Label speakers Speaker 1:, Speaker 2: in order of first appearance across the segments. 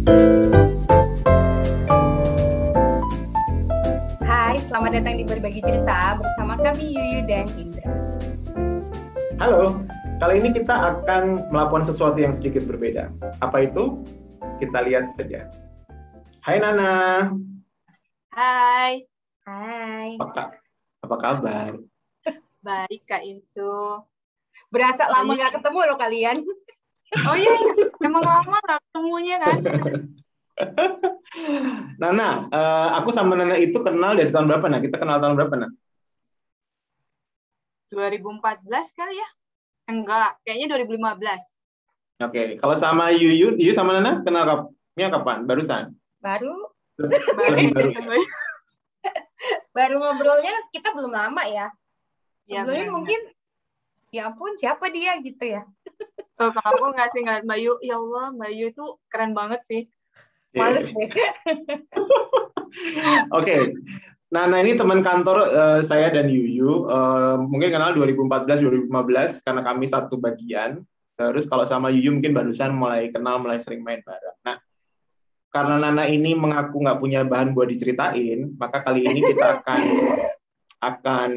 Speaker 1: Hai, selamat datang di Berbagi Cerita bersama kami Yuyu dan Indra.
Speaker 2: Halo, kali ini kita akan melakukan sesuatu yang sedikit berbeda. Apa itu? Kita lihat saja. Hai Nana.
Speaker 3: Hai.
Speaker 1: Hai.
Speaker 2: Apa kabar?
Speaker 3: Baik Kak Insu.
Speaker 1: Berasa lama nggak ketemu loh kalian.
Speaker 3: Oh iya, emang lama nggak ketemunya kan?
Speaker 2: Nana, aku sama Nana itu kenal dari tahun berapa? Nah, kita kenal tahun berapa, Nana?
Speaker 3: 2014 kali ya? Enggak, kayaknya 2015.
Speaker 2: Oke, kalau sama Yuyu sama Nana kenal kapan? Barusan?
Speaker 1: Baru ngobrolnya kita belum lama ya. Sebelumnya mungkin, ya ampun siapa dia gitu ya.
Speaker 3: Oh, kalau aku nggak sih ngeliat Mbak Yu, ya Allah Mbak Yu itu keren banget sih.
Speaker 1: Males deh.
Speaker 2: Oke. Nana ini teman kantor saya dan Yuyu, mungkin kenal 2014-2015 karena kami satu bagian. Terus kalau sama Yuyu mungkin barusan mulai kenal, mulai sering main bareng. Nah, karena Nana ini mengaku nggak punya bahan buat diceritain, maka kali ini kita akan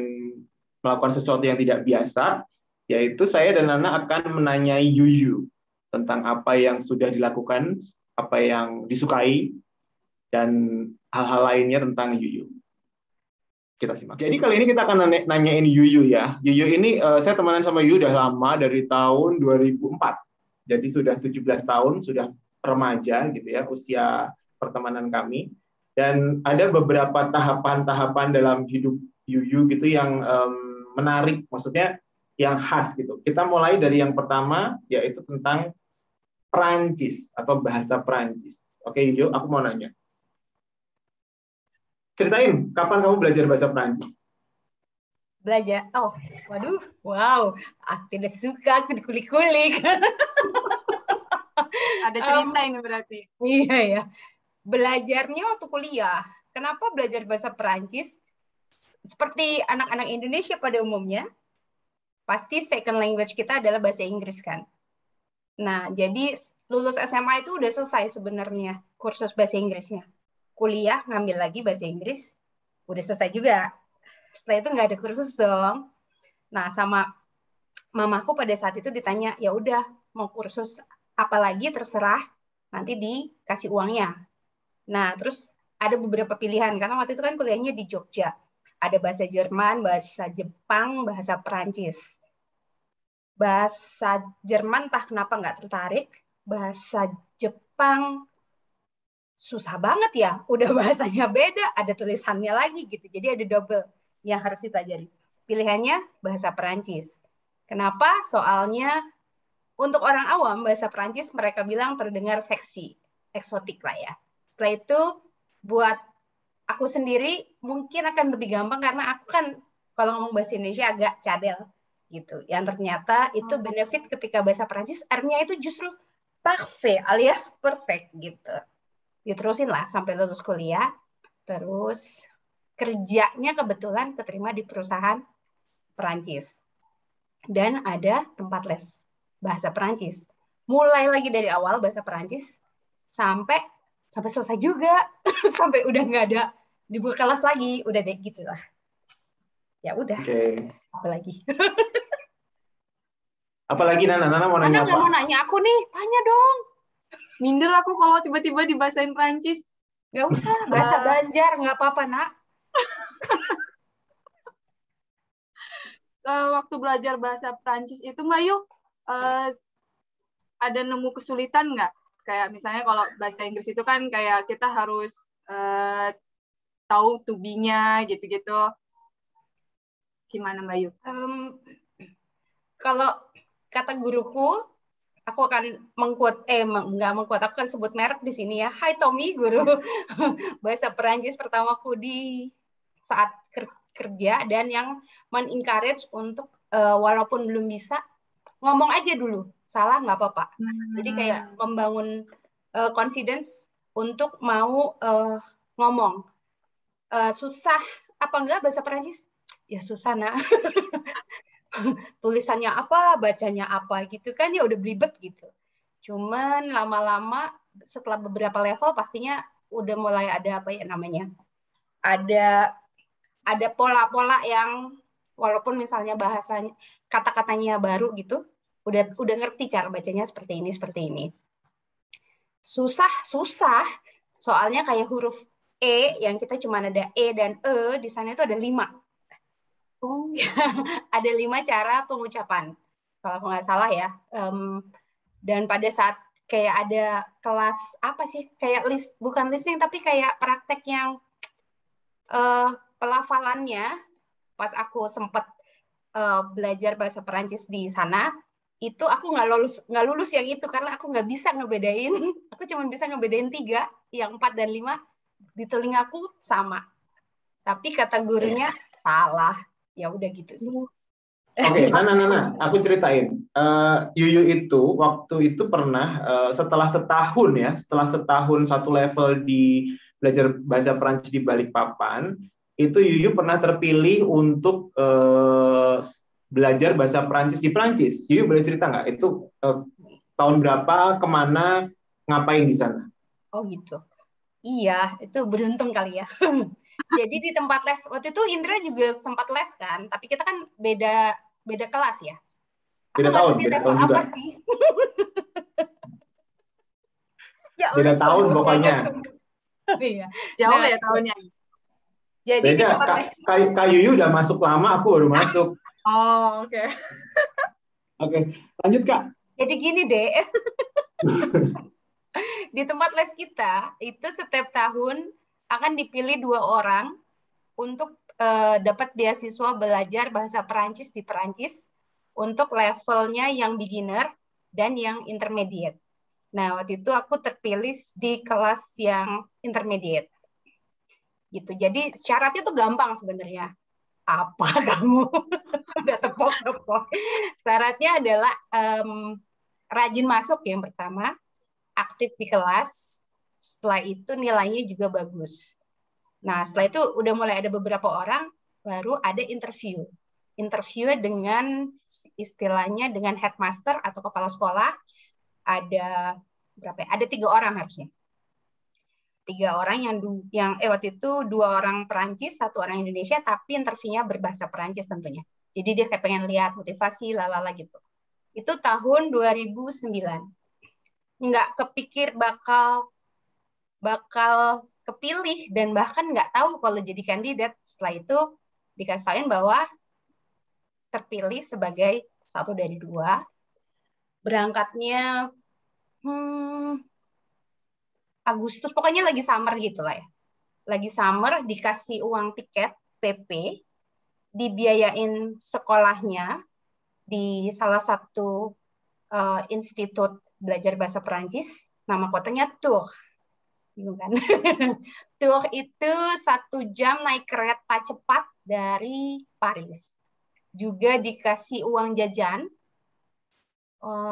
Speaker 2: melakukan sesuatu yang tidak biasa, yaitu saya dan Nana akan menanyai Yuyu tentang apa yang sudah dilakukan, apa yang disukai, dan hal-hal lainnya tentang Yuyu. Kita simak. Jadi kali ini kita akan nanyain Yuyu ya. Yuyu ini saya temenan sama Yuyu udah lama, dari tahun 2004. Jadi sudah 17 tahun, sudah remaja gitu ya, usia pertemanan kami. Dan ada beberapa tahapan-tahapan dalam hidup Yuyu gitu yang menarik, maksudnya yang khas gitu. Kita mulai dari yang pertama, yaitu tentang Perancis atau bahasa Perancis. Oke Yuyu, aku mau nanya. Ceritain, kapan kamu belajar bahasa Perancis?
Speaker 1: Belajar? Oh, waduh, wow. Aku tidak suka, aku dikulik-kulik.
Speaker 3: Ada cerita ini berarti.
Speaker 1: Iya ya. Belajarnya waktu kuliah. Kenapa belajar bahasa Perancis? Seperti anak-anak Indonesia pada umumnya, pasti second language kita adalah bahasa Inggris kan. Nah, jadi lulus SMA itu udah selesai sebenarnya kursus bahasa Inggrisnya. Kuliah ngambil lagi bahasa Inggris, udah selesai juga. Setelah itu nggak ada kursus dong. Nah, sama mamaku pada saat itu ditanya, ya udah mau kursus apa lagi terserah, nanti dikasih uangnya. Nah, terus ada beberapa pilihan karena waktu itu kan kuliahnya di Jogja. Ada bahasa Jerman, bahasa Jepang, bahasa Perancis. Bahasa Jerman entah kenapa nggak tertarik. Bahasa Jepang susah banget ya. Udah bahasanya beda, ada tulisannya lagi gitu. Jadi ada double yang harus dipelajari. Pilihannya bahasa Perancis. Kenapa? Soalnya untuk orang awam bahasa Perancis mereka bilang terdengar seksi, eksotik lah ya. Setelah itu buat aku sendiri mungkin akan lebih gampang karena aku kan kalau ngomong bahasa Indonesia agak cadel gitu. Yang ternyata itu benefit ketika bahasa Perancis artinya itu justru parfait alias perfect gitu. Diterusin lah sampai lulus kuliah. Terus kerjanya kebetulan keterima di perusahaan Perancis. Dan ada tempat les bahasa Perancis. Mulai lagi dari awal bahasa Perancis sampai selesai juga. Sampai udah nggak ada dibuka kelas lagi, udah deh gitu lah. Ya udah.
Speaker 2: Oke.
Speaker 1: Apalagi?
Speaker 2: Apalagi Nana mau nanya apa?
Speaker 1: Nggak mau nanya aku nih, tanya dong.
Speaker 3: Minder aku kalau tiba-tiba dibahasain Prancis.
Speaker 1: Nggak usah, bahasa Banjar nggak apa-apa nak.
Speaker 3: Waktu belajar bahasa Prancis itu Mbak Yu, ada nemu kesulitan nggak? Kayak misalnya kalau bahasa Inggris itu kan kayak kita harus tahu to be-nya gitu-gitu. Gimana Mbak Yu?
Speaker 1: Kalau kata guruku, aku akan aku akan sebut merek di sini ya. Hai Tommy, guru bahasa Perancis pertamaku di saat kerja dan yang men-encourage untuk walaupun belum bisa ngomong aja dulu, salah nggak apa-apa. Jadi kayak membangun confidence untuk mau ngomong. Susah apa enggak bahasa Perancis? Ya susah nak. Tulisannya apa, bacanya apa gitu kan ya udah belibet gitu. Cuman lama-lama setelah beberapa level pastinya udah mulai ada apa ya namanya, ada pola-pola yang walaupun misalnya bahasanya kata-katanya baru gitu, udah ngerti cara bacanya seperti ini. Susah, soalnya kayak huruf E yang kita cuma ada E dan E, di sana itu ada 5.
Speaker 3: Oh.
Speaker 1: Ada 5 cara pengucapan, kalau aku nggak salah ya. Dan pada saat kayak ada kelas apa sih, kayak bukan listening tapi kayak praktek yang pelafalannya, pas aku sempat belajar bahasa Perancis di sana, itu aku nggak lulus yang itu karena aku nggak bisa ngebedain. Aku cuma bisa ngebedain 3, yang 4 dan 5 di telingaku sama, tapi kata gurunya salah. Ya udah gitu sih.
Speaker 2: Oke, Nana, aku ceritain. Yuyu itu waktu itu pernah setelah setahun satu level di belajar bahasa Perancis di Balikpapan, itu Yuyu pernah terpilih untuk belajar bahasa Perancis di Perancis. Yuyu boleh cerita nggak? Itu tahun berapa, kemana, ngapain di sana?
Speaker 1: Oh gitu. Iya, itu beruntung kali ya. Jadi di tempat les, waktu itu Indra juga sempat les kan, tapi kita kan beda kelas ya.
Speaker 2: Beda tahun juga.
Speaker 1: Sih. Ya,
Speaker 2: beda tahun pokoknya.
Speaker 1: Iya.
Speaker 3: Jauh ya tahunnya.
Speaker 1: Jadi
Speaker 2: beda, Kak Yuyu udah masuk lama, aku baru masuk.
Speaker 3: Oh, oke.
Speaker 2: Oke, lanjut Kak.
Speaker 1: Jadi gini deh. Di tempat les kita, itu setiap tahun akan dipilih 2 orang untuk dapat beasiswa belajar bahasa Perancis di Perancis untuk levelnya yang beginner dan yang intermediate. Nah, waktu itu aku terpilih di kelas yang intermediate. Gitu. Jadi syaratnya tuh gampang sebenarnya. Apa kamu? Udah tepok-tepok. Syaratnya adalah rajin masuk yang pertama, aktif di kelas, setelah itu nilainya juga bagus. Nah, setelah itu udah mulai ada beberapa orang, baru ada interview. Interview dengan istilahnya dengan headmaster atau kepala sekolah, ada berapa ya? Ada 3 orang harusnya. 3 orang yang waktu itu 2 orang Perancis, 1 orang Indonesia, tapi interviewnya berbahasa Perancis tentunya. Jadi dia kayak pengen lihat motivasi, lalala gitu. Itu tahun 2009. Nggak kepikir bakal kepilih dan bahkan nggak tahu kalau jadi kandidat. Setelah itu dikasih tahuin bahwa terpilih sebagai 1 dari 2. Berangkatnya Agustus, pokoknya lagi summer gitu lah ya. Lagi summer, dikasih uang tiket PP, dibiayain sekolahnya di salah satu institut belajar bahasa Perancis, nama kotanya Tours. Bingung kan? Tours itu 1 jam naik kereta cepat dari Paris. Juga dikasih uang jajan.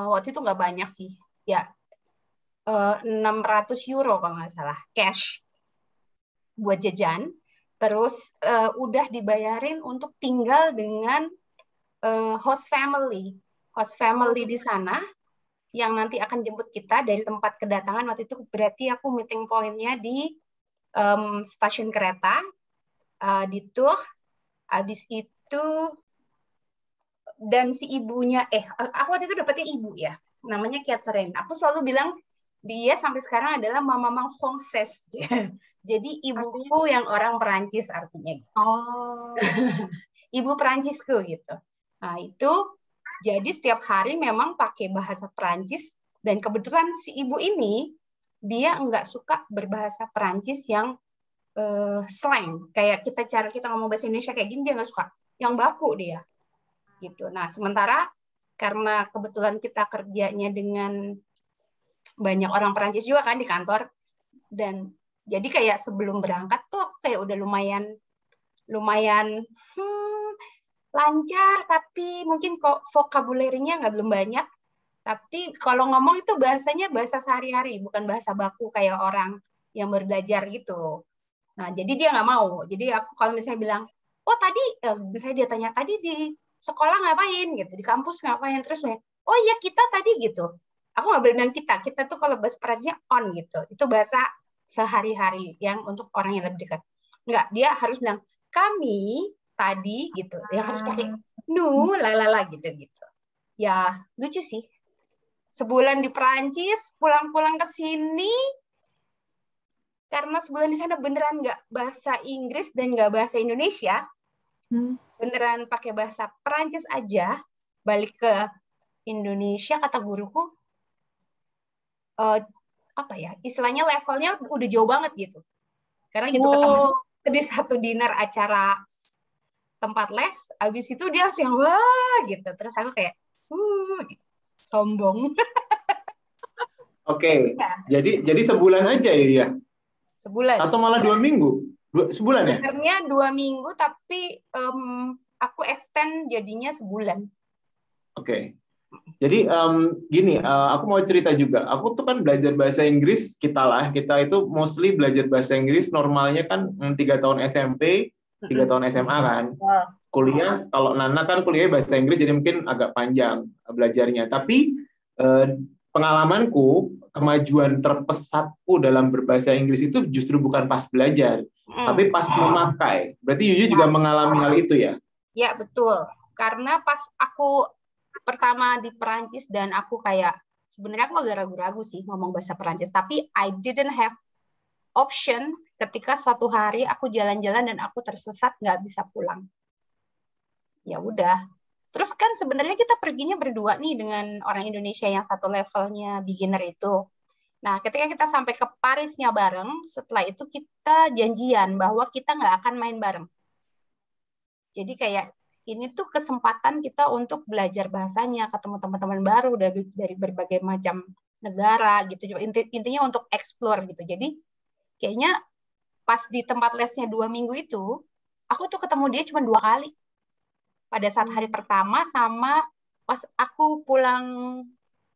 Speaker 1: Waktu itu nggak banyak sih. Ya, 600 euro kalau nggak salah, cash buat jajan. Terus udah dibayarin untuk tinggal dengan host family di sana yang nanti akan jemput kita dari tempat kedatangan. Waktu itu berarti aku meeting point-nya di stasiun kereta di Tours. Habis itu dan si ibunya aku waktu itu dapetnya ibu ya, namanya Catherine. Aku selalu bilang dia sampai sekarang adalah mama Française. Jadi ibuku yang orang Perancis artinya.
Speaker 3: Oh.
Speaker 1: Ibu Perancisku gitu. Nah, itu jadi setiap hari memang pakai bahasa Perancis, dan kebetulan si ibu ini dia nggak suka berbahasa Perancis yang slang. Kayak cara kita ngomong bahasa Indonesia kayak gini dia nggak suka. Yang baku dia. Gitu. Nah, sementara karena kebetulan kita kerjanya dengan banyak orang Perancis juga kan di kantor, dan jadi kayak sebelum berangkat tuh kayak udah lumayan lancar, tapi mungkin kok vocabulary-nya belum banyak. Tapi kalau ngomong itu bahasanya bahasa sehari-hari, bukan bahasa baku kayak orang yang belajar gitu. Nah, jadi dia nggak mau. Jadi aku kalau misalnya bilang, oh tadi, misalnya dia tanya, tadi di sekolah ngapain gitu, di kampus ngapain, terus oh iya kita tadi gitu. Aku nggak bilang kita tuh kalau bahasa Perancisnya on gitu. Itu bahasa sehari-hari yang untuk orang yang lebih dekat. Nggak, dia harus bilang kami tadi gitu. Yang harus pakai nu, lalala gitu gitu. Ya lucu sih. Sebulan di Perancis, pulang-pulang ke sini, karena sebulan di sana beneran nggak bahasa Inggris dan nggak bahasa Indonesia, beneran pakai bahasa Perancis aja, balik ke Indonesia, kata guruku, apa ya, istilahnya levelnya udah jauh banget gitu. Karena gitu ketemu di satu dinner acara tempat les, abis itu dia langsung yang wah gitu. Terus aku kayak, sombong.
Speaker 2: Oke,
Speaker 1: Ya,
Speaker 2: jadi sebulan aja ya?
Speaker 1: sebulan.
Speaker 2: Atau malah 2 minggu? Sebulan ya?
Speaker 1: Sebenarnya 2 minggu, tapi aku extend jadinya sebulan.
Speaker 2: Oke. Jadi gini, aku mau cerita juga. Aku tuh kan belajar bahasa Inggris, kita itu mostly belajar bahasa Inggris normalnya kan 3 tahun SMP, 3 tahun SMA kan. Kuliah, kalau Nana kan kuliah bahasa Inggris jadi mungkin agak panjang belajarnya. Tapi pengalamanku, kemajuan terpesatku dalam berbahasa Inggris itu justru bukan pas belajar, tapi pas memakai. Berarti Yuyu juga mengalami hal itu ya?
Speaker 1: Ya, betul. Karena pas aku pertama di Perancis dan aku kayak, sebenarnya aku agak ragu-ragu sih ngomong bahasa Perancis, tapi I didn't have option ketika suatu hari aku jalan-jalan dan aku tersesat nggak bisa pulang. Ya udah. Terus kan sebenarnya kita perginya berdua nih dengan orang Indonesia yang satu levelnya beginner itu. Nah, ketika kita sampai ke Parisnya bareng, setelah itu kita janjian bahwa kita nggak akan main bareng. Jadi kayak ini tuh kesempatan kita untuk belajar bahasanya, ketemu teman-teman baru dari berbagai macam negara gitu. Intinya untuk explore gitu. Jadi kayaknya pas di tempat lesnya 2 minggu itu, aku tuh ketemu dia cuma 2 kali. Pada saat hari pertama sama pas aku pulang,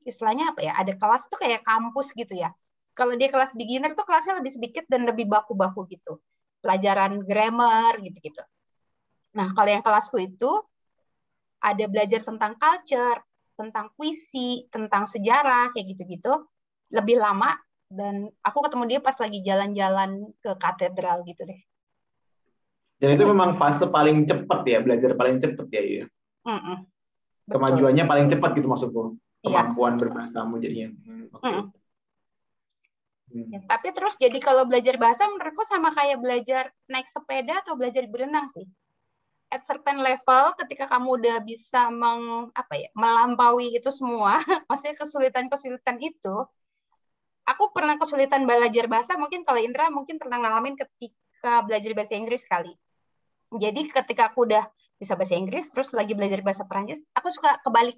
Speaker 1: istilahnya apa ya, ada kelas tuh kayak kampus gitu ya. Kalau dia kelas beginner tuh kelasnya lebih sedikit dan lebih baku-baku gitu. Pelajaran grammar gitu-gitu. Nah, kalau yang kelasku itu ada belajar tentang culture, tentang puisi, tentang sejarah, kayak gitu-gitu. Lebih lama, dan aku ketemu dia pas lagi jalan-jalan ke katedral gitu deh.
Speaker 2: Dan itu memang fase paling cepat ya, belajar paling cepat ya, Yuyu? Kemajuannya paling cepat gitu maksudku. Kemampuan berbahasanya jadinya.
Speaker 1: Ya, tapi terus jadi kalau belajar bahasa menurutku sama kayak belajar naik sepeda atau belajar berenang sih. At certain level, ketika kamu udah bisa melampaui itu semua, maksudnya kesulitan-kesulitan itu, aku pernah kesulitan belajar bahasa, mungkin kalau Indra mungkin pernah ngalamin ketika belajar bahasa Inggris kali. Jadi ketika aku udah bisa bahasa Inggris, terus lagi belajar bahasa Perancis, aku suka kebalik.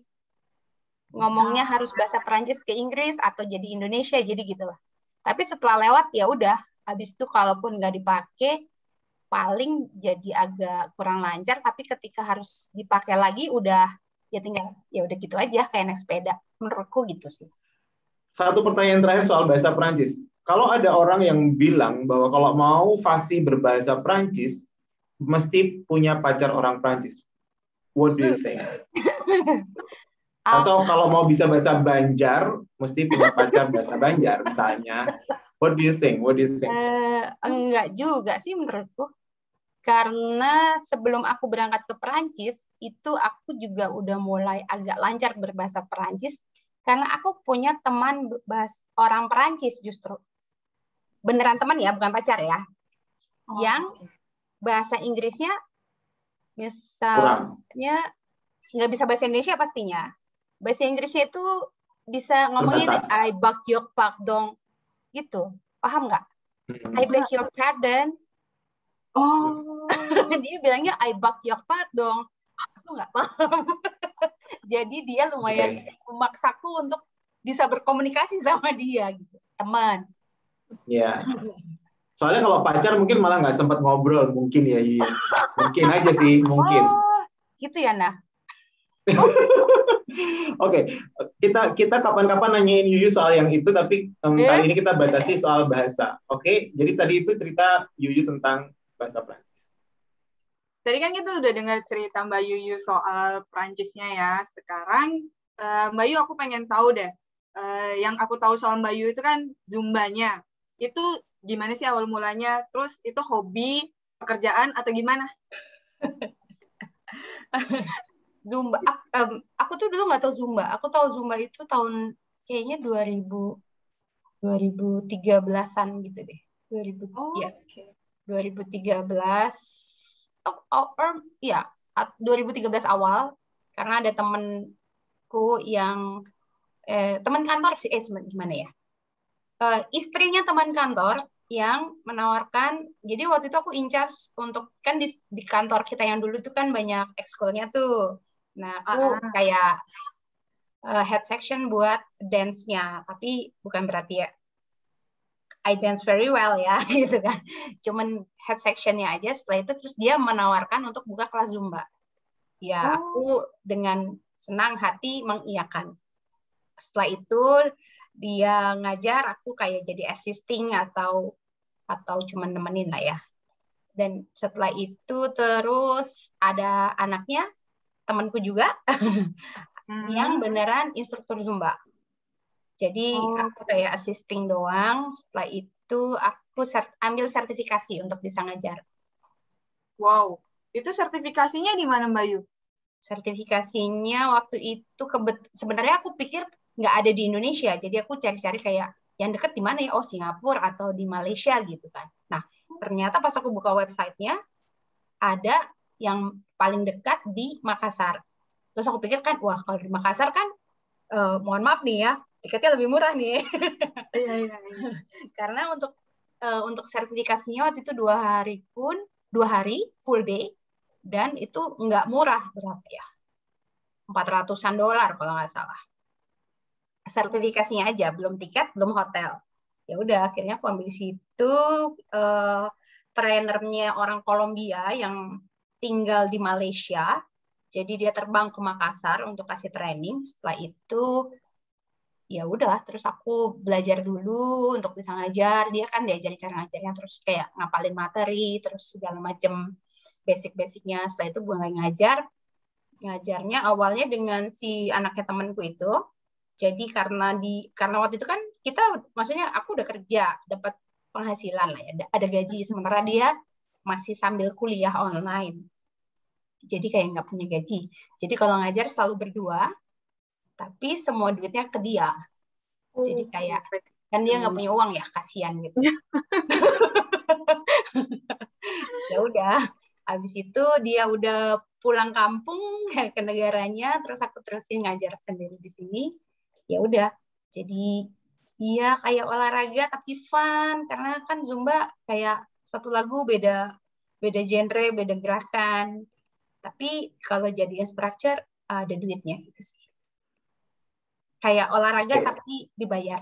Speaker 1: Ngomongnya harus bahasa Perancis ke Inggris, atau jadi Indonesia, jadi gitu lah. Tapi setelah lewat, ya udah, habis itu kalaupun nggak dipakai, paling jadi agak kurang lancar, tapi ketika harus dipakai lagi udah ya tinggal ya udah gitu aja kayak naik sepeda, menurutku gitu sih.
Speaker 2: Satu pertanyaan terakhir soal bahasa Perancis. Kalau ada orang yang bilang bahwa kalau mau fasih berbahasa Perancis mesti punya pacar orang Perancis, what do you think? Atau kalau mau bisa bahasa Banjar mesti punya pacar bahasa Banjar misalnya, what do you think?
Speaker 1: Enggak juga sih menurutku. Karena sebelum aku berangkat ke Perancis, itu aku juga udah mulai agak lancar berbahasa Perancis, karena aku punya teman orang Perancis justru. Beneran teman ya, bukan pacar ya. Yang bahasa Inggrisnya misalnya nggak bisa bahasa Indonesia pastinya. Bahasa Inggrisnya itu bisa ngomongin I beg your pardon gitu. Paham nggak? I beg your pardon. Dia bilangnya I beg your pardon. Aku nggak paham. Jadi dia lumayan memaksaku untuk bisa berkomunikasi sama dia gitu, teman.
Speaker 2: Ya. Soalnya kalau pacar mungkin malah nggak sempat ngobrol mungkin ya, Yuyu. Mungkin aja sih, mungkin.
Speaker 1: Oh, gitu ya, Nah.
Speaker 2: Oke, kita kapan-kapan nanyain Yuyu soal yang itu, tapi kali ini kita batasi soal bahasa. Oke, jadi tadi itu cerita Yuyu tentang bahasa Prancis.
Speaker 3: Tadi kan kita udah dengar cerita Mbak Yuyu soal Prancisnya ya. Sekarang Mbak Yuyu aku pengen tahu deh, yang aku tahu soal Mbak Yu itu kan Zumbanya. Itu gimana sih awal mulanya? Terus itu hobi, pekerjaan, atau gimana?
Speaker 1: Zumba, aku tuh dulu nggak tahu Zumba. Aku tahu Zumba itu tahun kayaknya 2013-an gitu deh. 2000 ya,
Speaker 3: Oke.
Speaker 1: 2013 ya 2013 awal, karena ada temenku yang teman kantor sih, gimana ya? Istrinya teman kantor yang menawarkan, jadi waktu itu aku in charge untuk, kan di kantor kita yang dulu tuh kan banyak ekskulnya tuh. Nah, aku kayak head section buat dance-nya, tapi bukan berarti ya I dance very well ya, gitu kan. Cuman head section-nya aja. Setelah itu terus dia menawarkan untuk buka kelas Zumba. Ya, aku dengan senang hati mengiyakan. Setelah itu dia ngajar, aku kayak jadi assisting atau cuman nemenin lah ya. Dan setelah itu terus ada anaknya, temanku juga, yang beneran instruktur Zumba. Jadi aku kayak assisting doang. Setelah itu aku ambil sertifikasi untuk bisa ngajar.
Speaker 3: Wow, itu sertifikasinya di mana Mbak Yu?
Speaker 1: Sertifikasinya waktu itu sebenarnya aku pikir nggak ada di Indonesia. Jadi aku cari-cari kayak yang deket di mana ya? Oh, Singapura atau di Malaysia gitu kan. Nah, ternyata pas aku buka websitenya ada yang paling dekat di Makassar. Terus aku pikir kan, wah kalau di Makassar kan, mohon maaf nih ya, tiketnya lebih murah nih.
Speaker 3: Iya.
Speaker 1: Karena untuk sertifikasinya waktu itu 2 hari full day, dan itu nggak murah, berapa ya? $400 kalau nggak salah. Sertifikasinya aja, belum tiket, belum hotel. Ya udah, akhirnya aku ambil di situ. Trainernya orang Kolombia yang tinggal di Malaysia. Jadi dia terbang ke Makassar untuk kasih training. Setelah itu ya udah, terus aku belajar dulu untuk bisa ngajar. Dia kan diajari cara ngajarnya, terus kayak ngapalin materi, terus segala macam basic-basicnya. Setelah itu gue ngajarnya awalnya dengan si anaknya temanku itu. Jadi karena waktu itu kan kita, maksudnya aku udah kerja, dapat penghasilan lah ya, ada gaji, sementara dia masih sambil kuliah online. Jadi kayak nggak punya gaji. Jadi kalau ngajar selalu berdua, tapi semua duitnya ke dia. Jadi kayak kan dia nggak punya uang ya, kasihan gitu. Ya udah, habis itu dia udah pulang kampung ke negaranya, terus aku terusin ngajar sendiri di sini. Ya udah, jadi iya kayak olahraga tapi fun, karena kan Zumba kayak satu lagu beda genre, beda gerakan. Tapi kalau jadi instructor ada duitnya gitu sih. Kayak olahraga tapi dibayar.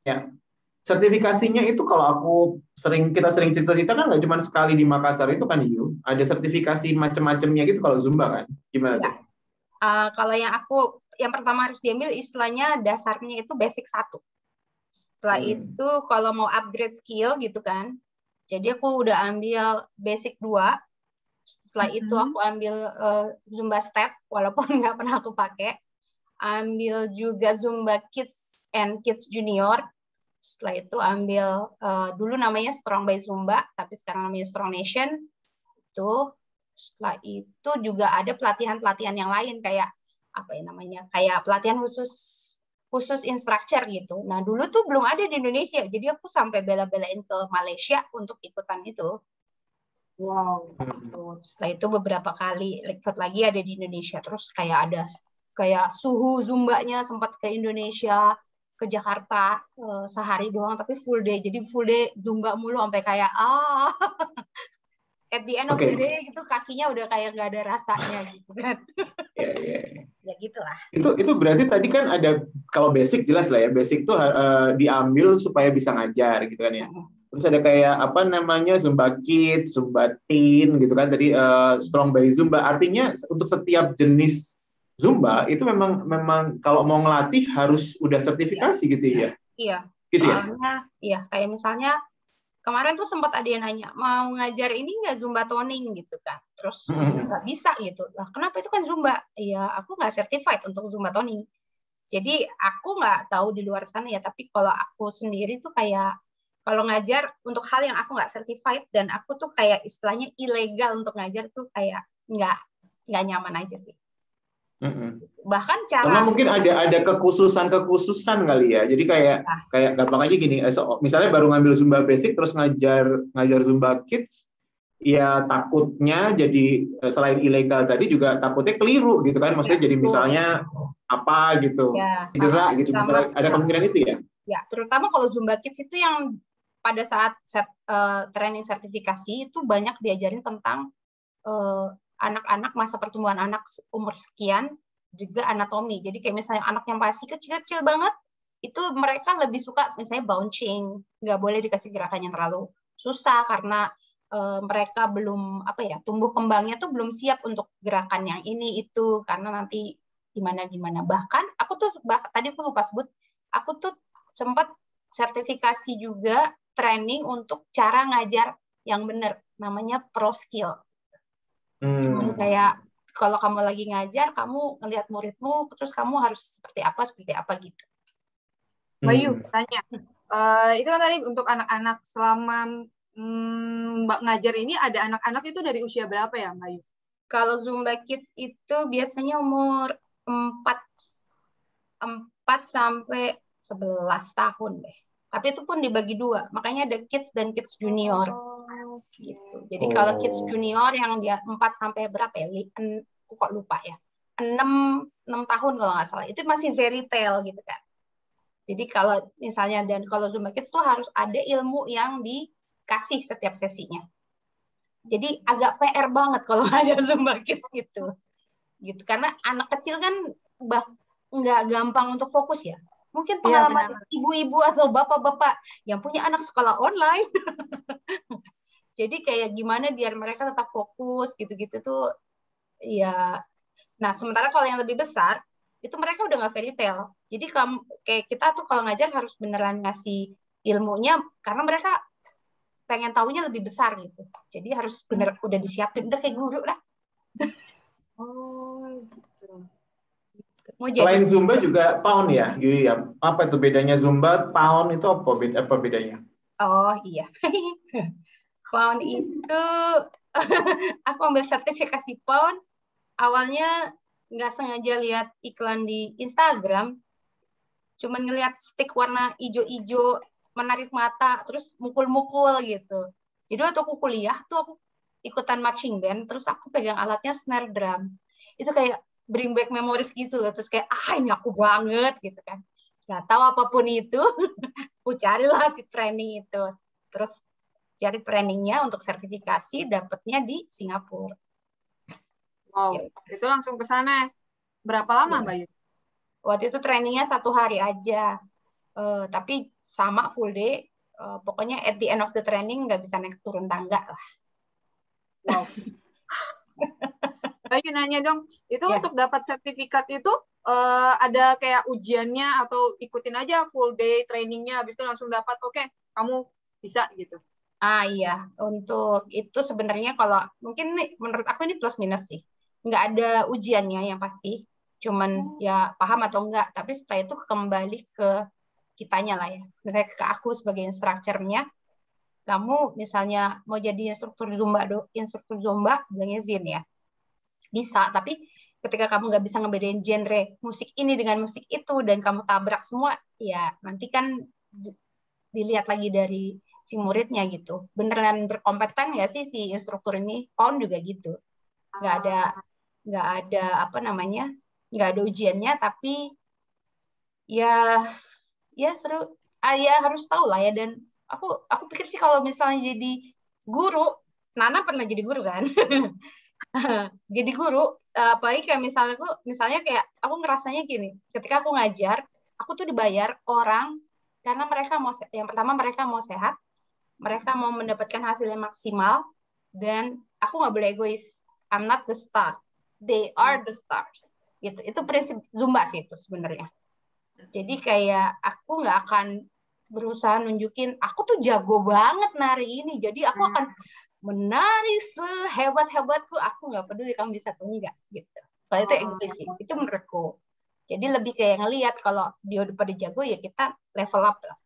Speaker 2: Ya. Sertifikasinya itu kalau kita sering cerita-cerita kan nggak cuma sekali di Makassar itu kan, Yu. Ada sertifikasi macam-macamnya gitu kalau Zumba kan. Gimana tuh?
Speaker 1: Kalau yang pertama harus diambil istilahnya dasarnya itu basic 1. Setelah itu kalau mau upgrade skill gitu kan. Jadi aku udah ambil basic 2. Setelah itu aku ambil Zumba step walaupun nggak pernah aku pakai. Ambil juga Zumba Kids and Kids Junior. Setelah itu ambil dulu namanya Strong by Zumba, tapi sekarang namanya Strong Nation. Setelah itu juga ada pelatihan-pelatihan yang lain kayak apa ya namanya? Kayak pelatihan khusus instructor gitu. Nah, dulu tuh belum ada di Indonesia. Jadi aku sampai bela-belain ke Malaysia untuk ikutan itu.
Speaker 3: Wow.
Speaker 1: Setelah itu beberapa kali ikut lagi ada di Indonesia. Terus kayak suhu Zumbanya sempat ke Indonesia, ke Jakarta sehari doang tapi full day. Jadi full day Zumba mulu sampai kayak at the end of the day gitu kakinya udah kayak nggak ada rasanya gitu kan. Ya gitulah.
Speaker 2: Itu berarti tadi kan ada, kalau basic jelas lah ya, basic tuh diambil supaya bisa ngajar gitu kan ya. Terus ada kayak apa namanya Zumba Kids, Zumba Teen gitu kan tadi, Strong by Zumba. Artinya untuk setiap jenis Zumba itu memang kalau mau ngelatih harus udah sertifikasi gitu ya.
Speaker 1: Iya.
Speaker 2: Gitu
Speaker 1: soalnya ya kayak misalnya kemarin tuh sempat ada yang nanya, mau ngajar ini nggak Zumba toning gitu kan. Terus nggak bisa gitu. Lah kenapa, itu kan Zumba? Ya aku nggak certified untuk Zumba toning. Jadi aku nggak tahu di luar sana ya, tapi kalau aku sendiri tuh kayak kalau ngajar untuk hal yang aku nggak certified dan aku tuh kayak istilahnya ilegal untuk ngajar tuh kayak nggak nyaman aja sih. Bahkan
Speaker 2: Sama
Speaker 1: cara
Speaker 2: mungkin ada kekhususan kali ya. Jadi kayak gampang aja gini. Misalnya baru ngambil Zumba basic terus ngajar Zumba Kids, ya takutnya jadi selain ilegal tadi juga takutnya keliru gitu kan. Maksudnya jadi misalnya apa gitu, cedera gitu. Misalnya ada kemungkinan itu ya.
Speaker 1: Ya, terutama kalau Zumba Kids itu yang pada saat training sertifikasi itu banyak diajarin tentang anak-anak, masa pertumbuhan anak umur sekian, juga anatomi. Jadi kayak misalnya anak yang masih kecil-kecil banget, itu mereka lebih suka misalnya bouncing, nggak boleh dikasih gerakan yang terlalu susah karena mereka belum tumbuh kembangnya tuh belum siap untuk gerakan yang ini itu karena nanti gimana. Bahkan aku tuh tadi aku lupa sebut, aku tuh sempat sertifikasi juga training untuk cara ngajar yang benar, namanya pro skill. Cuman kayak kalau kamu lagi ngajar, kamu ngelihat muridmu, terus kamu harus seperti apa gitu.
Speaker 3: Bayu, tanya. Itu kan tadi untuk anak-anak selama Mbak ngajar ini, ada anak-anak itu dari usia berapa ya, Bayu?
Speaker 1: Kalau Zumba Kids itu biasanya umur 4 sampai 11 tahun deh. Tapi itu pun dibagi 2. Makanya ada kids dan kids junior. Gitu. Jadi kalau kids junior yang dia 4 sampai berapa ya? Aku kok lupa ya. 6 tahun kalau nggak salah. Itu masih very tale gitu kan. Jadi kalau misalnya dan kalau Zumba Kids tuh harus ada ilmu yang dikasih setiap sesinya. Jadi agak PR banget kalau ngajar Zumba Kids gitu. Karena anak kecil kan nggak gampang untuk fokus ya. Mungkin pengalaman ibu-ibu atau bapak-bapak yang punya anak sekolah online. Jadi kayak gimana biar mereka tetap fokus gitu-gitu tuh ya. Nah, sementara kalau yang lebih besar itu mereka udah nggak fairy tale. Jadi kayak kita tuh kalau ngajar harus beneran ngasih ilmunya karena mereka pengen taunya lebih besar gitu. Jadi harus bener udah disiapin, udah kayak guru lah.
Speaker 3: Gitu.
Speaker 2: Selain Zumba juga Pound ya, ya. Apa itu bedanya Zumba, Pound itu apa bedanya?
Speaker 1: Oh iya, Pound itu aku ambil sertifikasi Pound. Awalnya nggak sengaja lihat iklan di Instagram, cuman ngelihat stick warna ijo-ijo menarik mata, terus mukul-mukul gitu. Jadi waktu aku kuliah tuh aku ikutan marching band, terus aku pegang alatnya snare drum. Itu kayak bring back memories gitu loh, terus kayak ini aku banget gitu kan. Gak tahu apapun itu, aku carilah si training itu. Terus cari trainingnya untuk sertifikasi, dapetnya di Singapura.
Speaker 3: Wow, itu langsung ke sana. Berapa lama, Mbak Yu?
Speaker 1: Waktu itu trainingnya 1 hari aja, tapi sama full day. Pokoknya at the end of the training nggak bisa naik turun tangga lah.
Speaker 3: Wow. Mbak Yu nanya dong, itu untuk dapat sertifikat itu ada kayak ujiannya atau ikutin aja full day trainingnya, habis itu langsung dapat, oke, kamu bisa gitu.
Speaker 1: Iya, untuk itu sebenarnya kalau mungkin menurut aku ini plus minus sih. Nggak ada ujiannya yang pasti, cuman ya paham atau enggak. Tapi setelah itu kembali ke kitanya lah ya. Misalnya ke aku sebagai instrukturnya, kamu misalnya mau jadi instruktur Zumba, bilangnya Zin ya. Bisa, tapi ketika kamu nggak bisa ngebedain genre musik ini dengan musik itu, dan kamu tabrak semua, ya nanti kan dilihat lagi dari si muridnya gitu. Beneran berkompeten nggak sih si instruktur ini? Pound juga gitu. Nggak ada nggak ada ujiannya, tapi ya seru. Ya harus tahu lah ya. Dan aku pikir sih kalau misalnya jadi guru, Nana pernah jadi guru kan? Jadi guru, apalagi kayak misalnya kayak aku ngerasanya gini, ketika aku ngajar, aku tuh dibayar orang karena yang pertama mereka mau sehat, mereka mau mendapatkan hasil yang maksimal, dan aku nggak boleh egois. I'm not the star, they are the stars. Gitu. Itu prinsip Zumba sih itu sebenarnya. Jadi kayak aku nggak akan berusaha nunjukin aku tuh jago banget nari ini, jadi aku akan menari sehebat-hebatku. Aku nggak peduli kamu bisa atau enggak gitu. Kalau itu egois sih, itu menurutku. Jadi lebih kayak ngelihat kalau dia udah pada jago ya kita level up lah.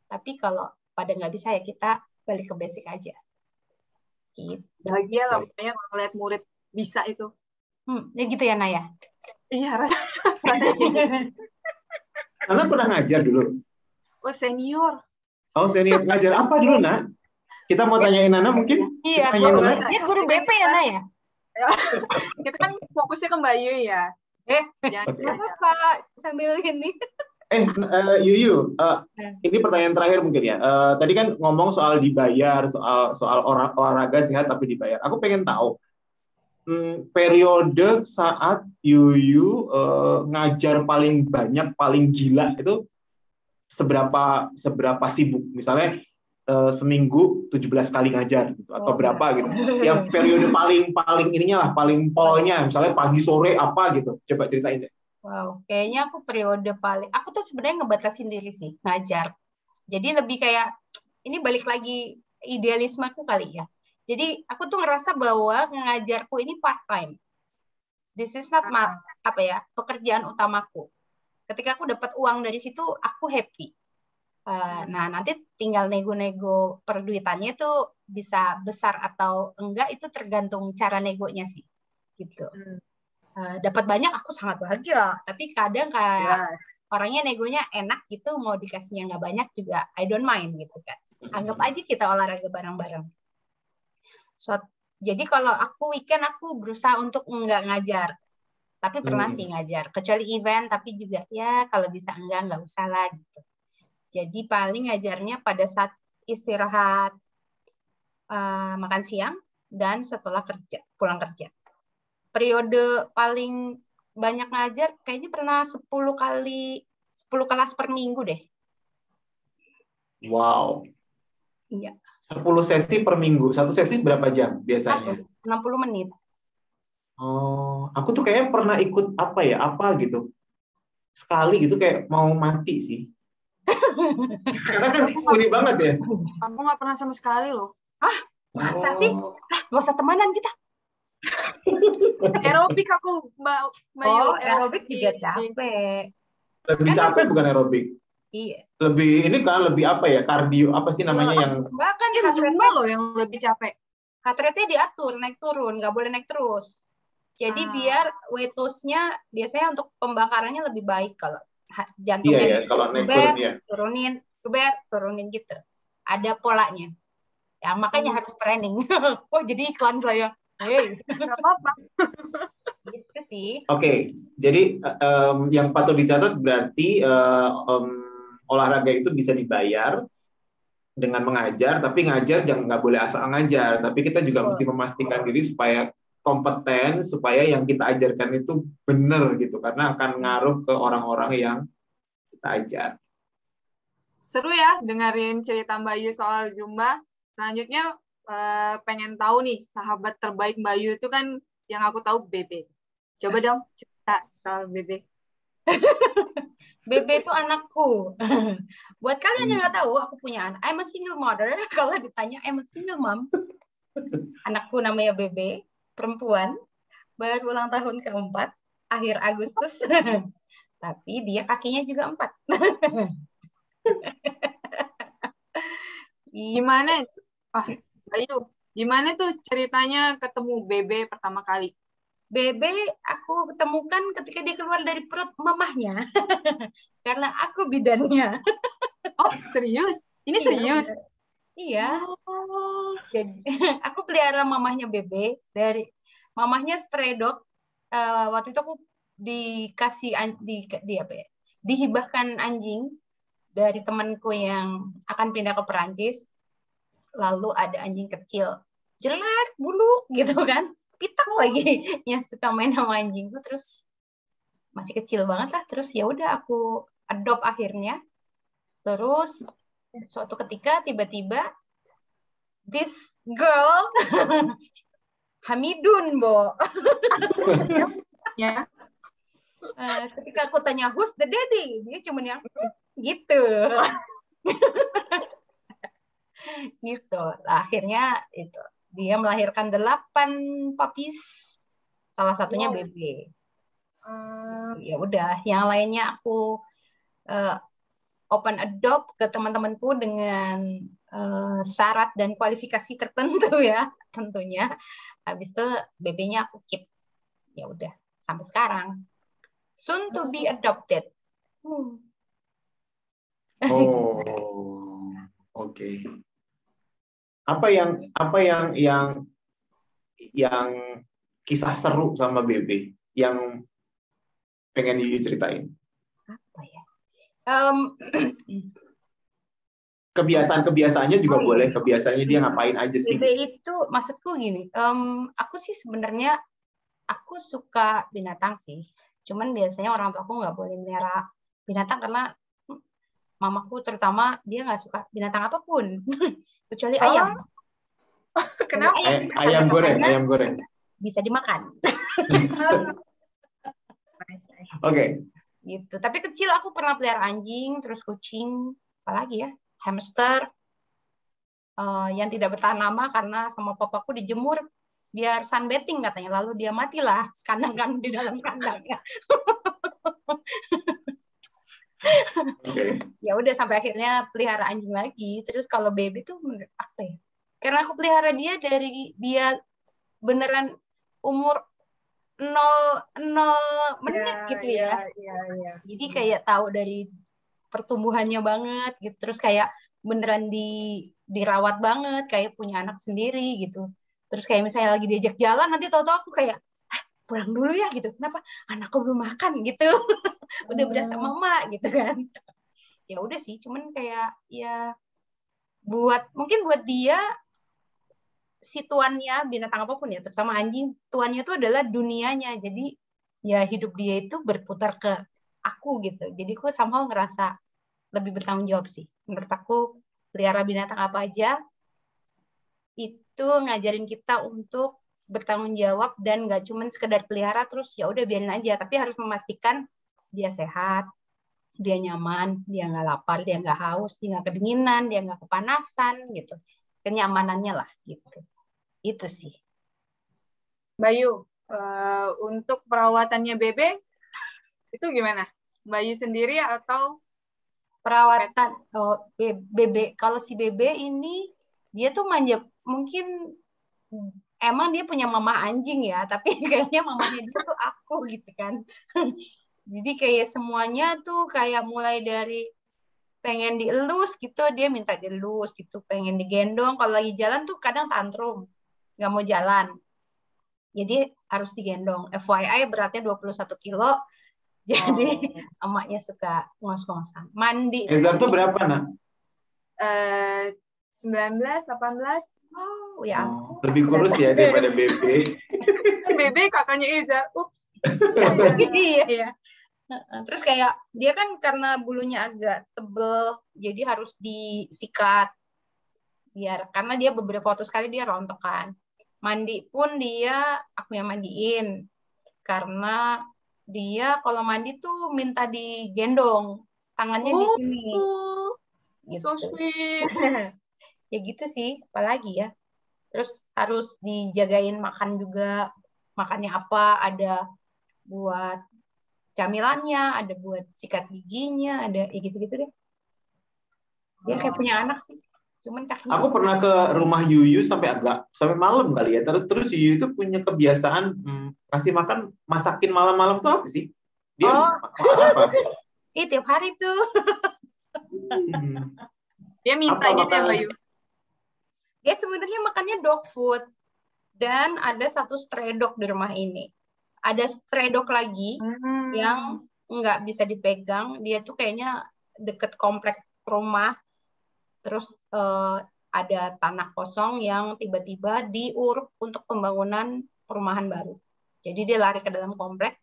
Speaker 1: Tapi kalau pada nggak bisa ya kita balik ke basic aja. Gitu.
Speaker 3: Bahagia lah pokoknya kalau ngeliat murid bisa itu.
Speaker 1: Ya gitu ya Naya.
Speaker 3: Iya rasanya gitu.
Speaker 2: Nana pernah ngajar dulu?
Speaker 3: Oh senior.
Speaker 2: Oh senior, ngajar apa dulu Nak? Kita mau tanyain Nana mungkin?
Speaker 1: Iya,
Speaker 2: Kita tanyain Nana.
Speaker 1: dia guru BP ya Naya?
Speaker 3: Kita kan fokusnya ke Mbak Yu ya.
Speaker 1: Apa sambil ini.
Speaker 2: Yuyu, ini pertanyaan terakhir mungkin ya. Tadi kan ngomong soal dibayar, soal olahraga sehat tapi dibayar. Aku pengen tahu periode saat Yuyu ngajar paling banyak, paling gila itu seberapa sibuk? Misalnya seminggu 17 kali ngajar gitu atau berapa gitu. Yang periode paling ininya lah, paling polnya, misalnya pagi sore apa gitu. Coba ceritain deh.
Speaker 1: Wow, kayaknya aku periode aku tuh sebenarnya ngebatasin diri sih ngajar. Jadi lebih kayak ini balik lagi idealisme aku kali ya. Jadi aku tuh ngerasa bahwa ngajarku ini part time. This is not pekerjaan utamaku. Ketika aku dapat uang dari situ, aku happy. Nah, nanti tinggal nego-nego perduitannya tuh bisa besar atau enggak itu tergantung cara negonya sih. Gitu. Dapat banyak aku sangat bahagia, tapi kadang kayak orangnya negonya enak gitu, mau dikasihnya nggak banyak juga I don't mind gitu kan. Anggap aja kita olahraga bareng-bareng. Jadi kalau aku weekend aku berusaha untuk nggak ngajar, tapi pernah sih ngajar, kecuali event, tapi juga ya kalau bisa nggak usah lah gitu. Jadi paling ngajarnya pada saat istirahat makan siang dan setelah pulang kerja. Periode paling banyak ngajar kayaknya pernah 10 kelas per minggu deh.
Speaker 2: Wow.
Speaker 1: Iya.
Speaker 2: 10 sesi per minggu. Satu sesi berapa jam biasanya?
Speaker 1: 60 menit.
Speaker 2: Oh, aku tuh kayaknya pernah ikut apa gitu. Sekali gitu kayak mau mati sih. Karena kan ini banget ya.
Speaker 3: Aku nggak pernah sama sekali loh.
Speaker 1: Masa sih? Gak usah temanan kita.
Speaker 3: Aerobik aku Mbak Yu.
Speaker 1: Aerobik juga capek.
Speaker 2: Lebih capek bukan aerobik?
Speaker 1: Iya.
Speaker 2: Lebih ini kan lebih apa ya? Kardio apa sih namanya yang?
Speaker 1: Enggak kan
Speaker 3: itu Zumba loh yang lebih capek.
Speaker 1: Heart rate-nya diatur naik turun, nggak boleh naik terus. Jadi biar weight loss-nya biasanya untuk pembakarannya lebih baik kalau jantungnya
Speaker 2: kalau naik turun ya.
Speaker 1: turunin gitu. Ada polanya. Ya makanya harus training. Jadi iklan saya. Hey,
Speaker 3: nggak apa-apa.
Speaker 1: Gitu sih.
Speaker 2: Oke, jadi yang patut dicatat berarti olahraga itu bisa dibayar dengan mengajar, tapi ngajar jangan nggak boleh asal ngajar, tapi kita juga mesti memastikan diri supaya kompeten, supaya yang kita ajarkan itu benar gitu, karena akan ngaruh ke orang-orang yang kita ajar.
Speaker 3: Seru ya dengerin cerita Mbak Yu soal Zumba. Selanjutnya pengen tahu nih sahabat terbaik Mbak Yu itu kan yang aku tahu Bebe. Coba dong cerita soal Bebe.
Speaker 1: Bebe itu anakku. Buat kalian yang nggak tahu, aku punya anak. I'm a single mother. Kalau ditanya, I'm a single mom. Anakku namanya Bebe, perempuan. Baru ulang tahun keempat, akhir Agustus. Tapi dia kakinya juga 4.
Speaker 3: Gimana? Ayo, gimana tuh ceritanya ketemu Bebe pertama kali?
Speaker 1: Bebe aku ketemukan ketika dia keluar dari perut mamahnya. Karena aku bidannya.
Speaker 3: Oh, serius? Ini serius?
Speaker 1: Iya. Jadi, aku pelihara mamahnya Bebe. Dari mamahnya stray dog. Waktu itu aku dihibahkan anjing dari temanku yang akan pindah ke Perancis. Lalu ada anjing kecil, jelek, buluk gitu kan, pitak lagi, yang suka main sama anjingku, terus masih kecil banget lah, terus ya udah aku adopt akhirnya. Terus suatu ketika tiba-tiba this girl Hamidun, Bo.
Speaker 3: Ya.
Speaker 1: Ketika aku tanya who's the daddy, dia cuma yang gitu. Gitu. Akhirnya itu dia melahirkan 8 puppies, salah satunya Bebe. Ya udah, yang lainnya aku eh, open adopt ke teman-temanku dengan syarat dan kualifikasi tertentu ya, tentunya. Habis itu BB-nya aku keep. Ya udah, sampai sekarang. Soon to be adopted.
Speaker 2: Oh, oke. Apa yang kisah seru sama Bebe yang pengen Yuyu ceritain?
Speaker 1: Apa ya?
Speaker 2: Kebiasaan-kebiasaannya juga
Speaker 1: Oh, iya.
Speaker 2: boleh. Kebiasaannya dia ngapain aja sih?
Speaker 1: BB itu maksudku gini, aku sih sebenarnya aku suka binatang sih. Cuman biasanya orang tua aku nggak boleh melihara binatang karena mamaku terutama dia nggak suka binatang apapun kecuali ayam.
Speaker 3: Kenapa?
Speaker 2: Ayam goreng,
Speaker 1: katanya
Speaker 2: ayam goreng.
Speaker 1: bisa dimakan.
Speaker 2: Oke.
Speaker 1: Gitu. Tapi kecil aku pernah pelihara anjing, terus kucing, apalagi ya, hamster yang tidak bertahan lama karena sama papaku dijemur biar sunbathing katanya, lalu dia matilah sekandang di dalam kandangnya.
Speaker 2: Okay.
Speaker 1: Ya udah sampai akhirnya pelihara anjing lagi. Terus kalau baby tuh menurut apa ya? Karena aku pelihara dia dari dia beneran umur 0 menit gitu ya. Jadi kayak tahu dari pertumbuhannya banget gitu. Terus kayak beneran dirawat banget, kayak punya anak sendiri gitu. Terus kayak misalnya lagi diajak jalan, nanti tahu-tahu aku kayak pulang dulu ya gitu. Kenapa? Anakku belum makan gitu. Udah berasa mama gitu kan. Ya udah sih, cuman kayak ya mungkin buat dia si tuannya binatang apapun ya, terutama anjing, tuannya itu adalah dunianya. Jadi ya hidup dia itu berputar ke aku gitu. Jadi aku somehow ngerasa lebih bertanggung jawab sih. Menurut aku pelihara binatang apa aja itu ngajarin kita untuk bertanggung jawab dan nggak cuma sekedar pelihara terus ya udah biarin aja, tapi harus memastikan dia sehat, dia nyaman, dia nggak lapar, dia nggak haus, dia nggak kedinginan, dia nggak kepanasan gitu. Kenyamanannya lah gitu. Itu sih.
Speaker 3: Bayu, untuk perawatannya Bebe itu gimana? Bayu sendiri atau
Speaker 1: Perawatan Bebe, kalau si Bebe ini dia tuh manja, mungkin emang dia punya mama anjing ya, tapi kayaknya mamanya dia tuh aku gitu kan. Jadi kayak semuanya tuh kayak mulai dari pengen dielus gitu, dia minta dielus gitu, pengen digendong. Kalau lagi jalan tuh kadang tantrum, nggak mau jalan. Jadi harus digendong. FYI beratnya 21 kilo, jadi emaknya suka ngos-ngosan. Mandi.
Speaker 2: Ezar tuh berapa, nak?
Speaker 3: 19, 18.
Speaker 1: Oh, ya ampun.
Speaker 2: Lebih kurus ya daripada Bebe.
Speaker 3: Bebe kakaknya Ezar. Ups.
Speaker 1: Iya, ya. Terus kayak dia kan karena bulunya agak tebel, jadi harus disikat biar karena dia beberapa waktu sekali dia rontok kan. Mandi pun dia aku yang mandiin karena dia kalau mandi tuh minta digendong tangannya di sini. Gitu.
Speaker 3: So sweet.
Speaker 1: Ya gitu sih, apalagi ya. Terus harus dijagain makan juga, makannya apa, ada buat camilannya, ada buat sikat giginya, ada ya gitu-gitu deh. Dia kayak punya anak sih. Cuman kakinya.
Speaker 2: Aku pernah ke rumah Yuyu sampai malam kali ya. Terus Yuyu itu punya kebiasaan kasih makan, masakin malam-malam tuh apa sih? Dia makan apa?
Speaker 1: Tiap hari tuh.
Speaker 3: Dia minta gitu ya, Bayu?
Speaker 1: Dia sebenarnya makannya dog food. Dan ada satu stray dog di rumah ini. Ada stray dog lagi yang nggak bisa dipegang. Dia tuh kayaknya deket kompleks rumah. Terus ada tanah kosong yang tiba-tiba diuruk untuk pembangunan perumahan baru. Jadi dia lari ke dalam komplek.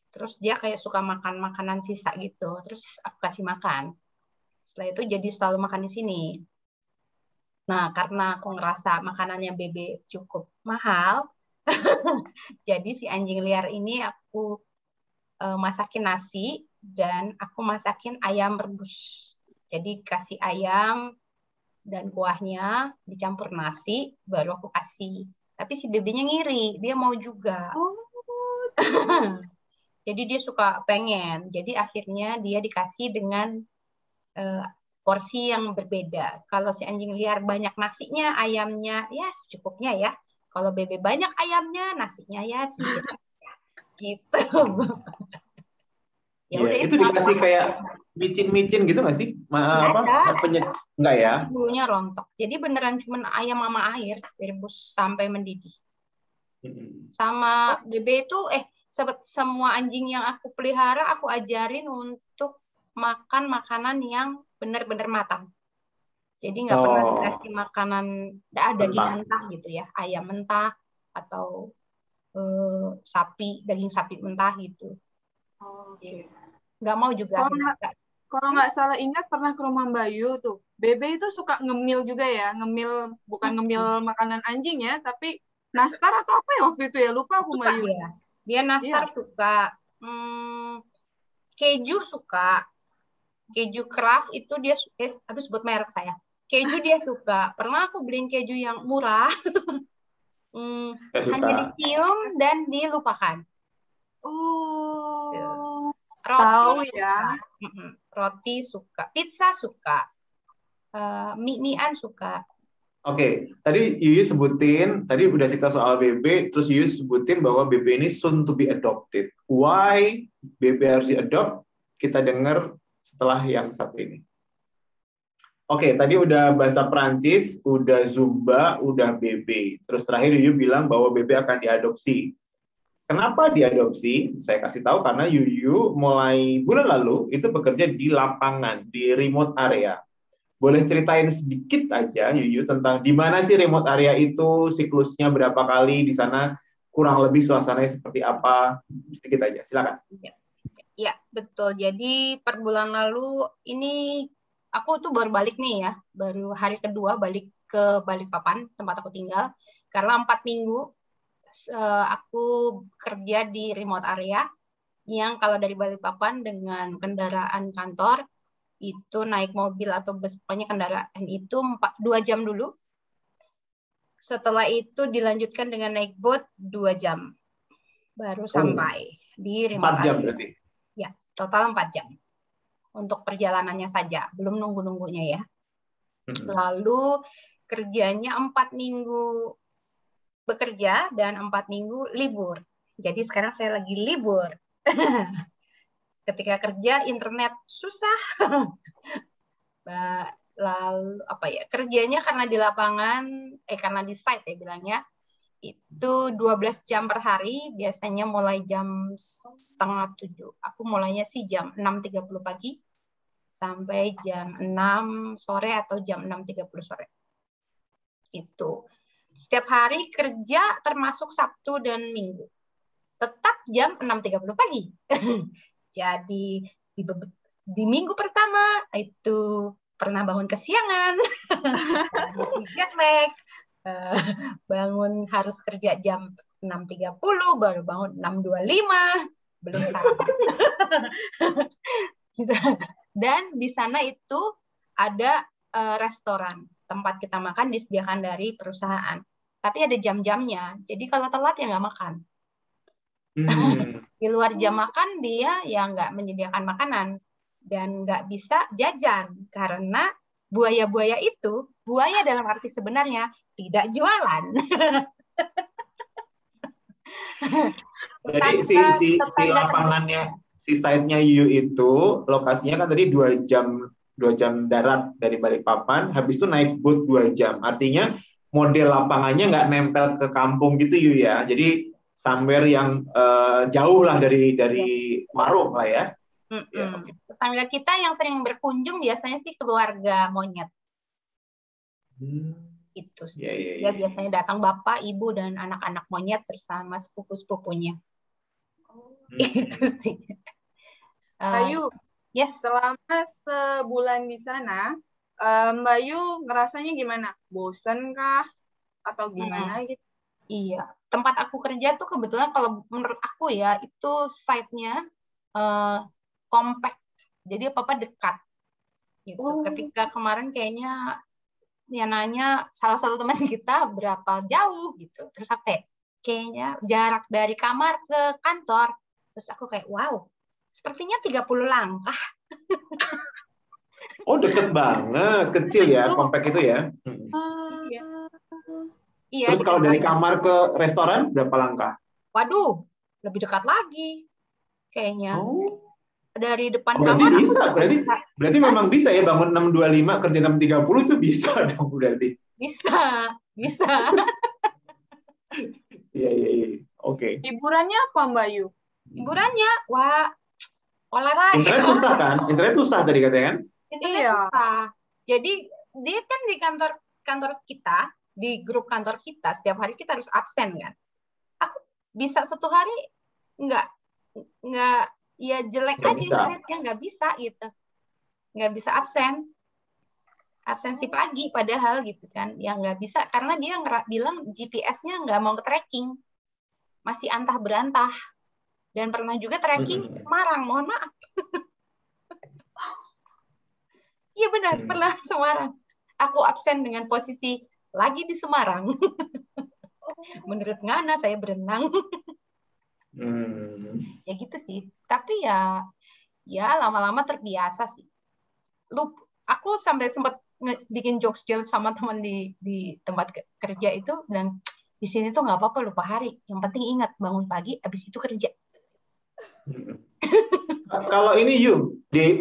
Speaker 1: Terus dia kayak suka makan makanan sisa gitu. Terus aku kasih makan. Setelah itu jadi selalu makan di sini. Nah, karena aku ngerasa makanannya Bebe cukup mahal, jadi si anjing liar ini aku masakin nasi dan aku masakin ayam rebus. Jadi kasih ayam dan kuahnya dicampur nasi, baru aku kasih. Tapi si Bebenya ngiri, dia mau juga. Jadi dia suka pengen. Jadi akhirnya dia dikasih dengan porsi yang berbeda. Kalau si anjing liar banyak nasinya, ayamnya ya secukupnya ya. Kalau bebe banyak ayamnya, nasinya ya sedikit. Gitu. Ya
Speaker 2: Iya,
Speaker 1: udah
Speaker 2: itu
Speaker 1: itu
Speaker 2: dikasih
Speaker 1: apa?
Speaker 2: kayak micin-micin gitu nggak sih?
Speaker 1: Nggak
Speaker 2: Apa?
Speaker 1: ada.
Speaker 2: Enggak ya?
Speaker 1: Bulunya rontok. Jadi beneran cuman ayam sama air direbus sampai mendidih. Sama bebe itu semua anjing yang aku pelihara aku ajarin untuk makan makanan yang benar-benar matang. Jadi nggak pernah dikasih makanan daging mentah gitu ya, ayam mentah atau daging sapi mentah gitu.
Speaker 3: Oke.
Speaker 1: Nggak mau juga.
Speaker 3: Kalau nggak salah ingat pernah ke rumah Mbak Yu tuh, Bebe itu suka ngemil juga ya, bukan ngemil makanan anjing ya, tapi nastar atau apa ya waktu itu ya, lupa aku Mbak Yu.
Speaker 1: Dia nastar suka, keju suka, keju Kraft itu dia habis sebut merek saya. Keju dia suka. Pernah aku beliin keju yang murah, hanya dicium dan dilupakan.
Speaker 3: Oh,
Speaker 1: Roti
Speaker 3: tahu ya.
Speaker 1: Roti suka, pizza suka, mie-mian suka.
Speaker 2: Oke, tadi Yuyu sebutin, tadi udah cerita soal Bebe, terus Yuyu sebutin bahwa Bebe ini soon to be adopted. Why Bebe harus di-adopt? Kita dengar setelah yang satu ini. Oke, tadi udah bahasa Prancis, udah Zumba, udah Bebe. Terus terakhir Yuyu bilang bahwa Bebe akan diadopsi. Kenapa diadopsi? Saya kasih tahu karena Yuyu mulai bulan lalu itu bekerja di lapangan, di remote area. Boleh ceritain sedikit aja Yuyu tentang di mana sih remote area itu, siklusnya berapa kali di sana, kurang lebih suasananya seperti apa? Sedikit aja, silakan.
Speaker 1: Ya, betul. Jadi per bulan lalu ini aku tuh baru balik nih ya, baru hari kedua balik ke Balikpapan, tempat aku tinggal. Karena 4 minggu aku kerja di remote area, yang kalau dari Balikpapan dengan kendaraan kantor, itu naik mobil atau bus, pokoknya kendaraan itu 2 jam dulu. Setelah itu dilanjutkan dengan naik boat 2 jam. Baru sampai di remote
Speaker 2: 4 jam berarti?
Speaker 1: Ya, total 4 jam. Untuk perjalanannya saja, belum nunggu-nunggunya ya. Lalu kerjanya 4 minggu bekerja dan 4 minggu libur. Jadi sekarang saya lagi libur. Ketika kerja internet susah. Lalu kerjanya karena di lapangan, karena di site ya bilangnya, itu 12 jam per hari, biasanya mulai jam 6:30. Aku mulainya sih jam 6.30 pagi sampai jam 6 sore atau jam 6.30 sore. Itu. Setiap hari kerja termasuk Sabtu dan Minggu. Tetap jam 6.30 pagi. Jadi di minggu pertama itu pernah bangun kesiangan. Jet lag. Bangun harus kerja jam 6.30, baru bangun 6.25, belum sarapan. Dan di sana itu ada restoran, tempat kita makan disediakan dari perusahaan. Tapi ada jam-jamnya, jadi kalau telat ya nggak makan. Di luar jam makan dia ya nggak menyediakan makanan dan nggak bisa jajan karena buaya-buaya itu, buaya dalam arti sebenarnya tidak jualan.
Speaker 2: Jadi si lapangannya, si site-nya Yuyu itu lokasinya kan tadi 2 jam darat dari Balikpapan, habis itu naik boat 2 jam. Artinya model lapangannya nggak nempel ke kampung gitu Yuyu ya. Jadi somewhere yang jauh lah dari Warung lah ya.
Speaker 1: Ya, okay. Tetangga kita yang sering berkunjung biasanya sih keluarga monyet. Itu sih. Dia biasanya datang bapak, ibu, dan anak-anak monyet bersama sepupu-sepupunya. Itu sih.
Speaker 3: Ayu,
Speaker 1: yes.
Speaker 3: Selama sebulan di sana, Mbak Yu ngerasanya gimana? Bosen kah? Atau gimana gitu?
Speaker 1: Iya. Tempat aku kerja tuh kebetulan kalau menurut aku ya, itu site-nya compact. Jadi apa-apa dekat. Gitu. Ketika kemarin kayaknya ya nanya salah satu teman kita berapa jauh gitu. Terus kayaknya jarak dari kamar ke kantor Terus aku kayak, wow, sepertinya 30 langkah.
Speaker 2: Oh, deket banget, kecil ya, kompak itu ya.
Speaker 1: Iya. Iya,
Speaker 2: Terus kalau
Speaker 1: deket
Speaker 2: dari
Speaker 1: banget.
Speaker 2: kamar ke restoran berapa langkah?
Speaker 1: Waduh, lebih dekat lagi kayaknya.
Speaker 2: Oh,
Speaker 1: Dari depan
Speaker 2: berarti
Speaker 1: kamar aku
Speaker 2: bisa,
Speaker 1: juga bisa.
Speaker 2: berarti
Speaker 1: Hah?
Speaker 2: memang bisa ya bangun 6.25 kerja 6.30 itu bisa dong berarti.
Speaker 1: Bisa.
Speaker 2: Iya, iya, iya. Oke.
Speaker 3: Hiburannya apa, Mbak Yu?
Speaker 1: Hiburannya, wah, olahraga.
Speaker 2: Internet susah kan? Internet susah tadi katanya kan?
Speaker 1: Internet
Speaker 3: Iya.
Speaker 1: susah. Jadi dia kan di kantor kita, di grup kantor kita, setiap hari kita harus absen kan. Aku bisa 1 hari nggak nggak ya jelek
Speaker 2: Nggak
Speaker 1: aja
Speaker 2: bisa.
Speaker 1: internetnya, nggak bisa gitu, nggak bisa absensi pagi padahal gitu kan, ya nggak bisa karena dia bilang GPS-nya nggak mau tracking, masih antah berantah, dan pernah juga tracking Semarang, mohon maaf. Iya benar, pernah Semarang. Aku absen dengan posisi lagi di Semarang. Menurut Ngana saya berenang. Ya gitu sih. Tapi ya lama-lama terbiasa sih. Aku sampai sempat bikin jokes sama teman di tempat kerja itu, dan di sini tuh nggak apa-apa lupa hari. Yang penting ingat bangun pagi, habis itu kerja.
Speaker 2: Kalau ini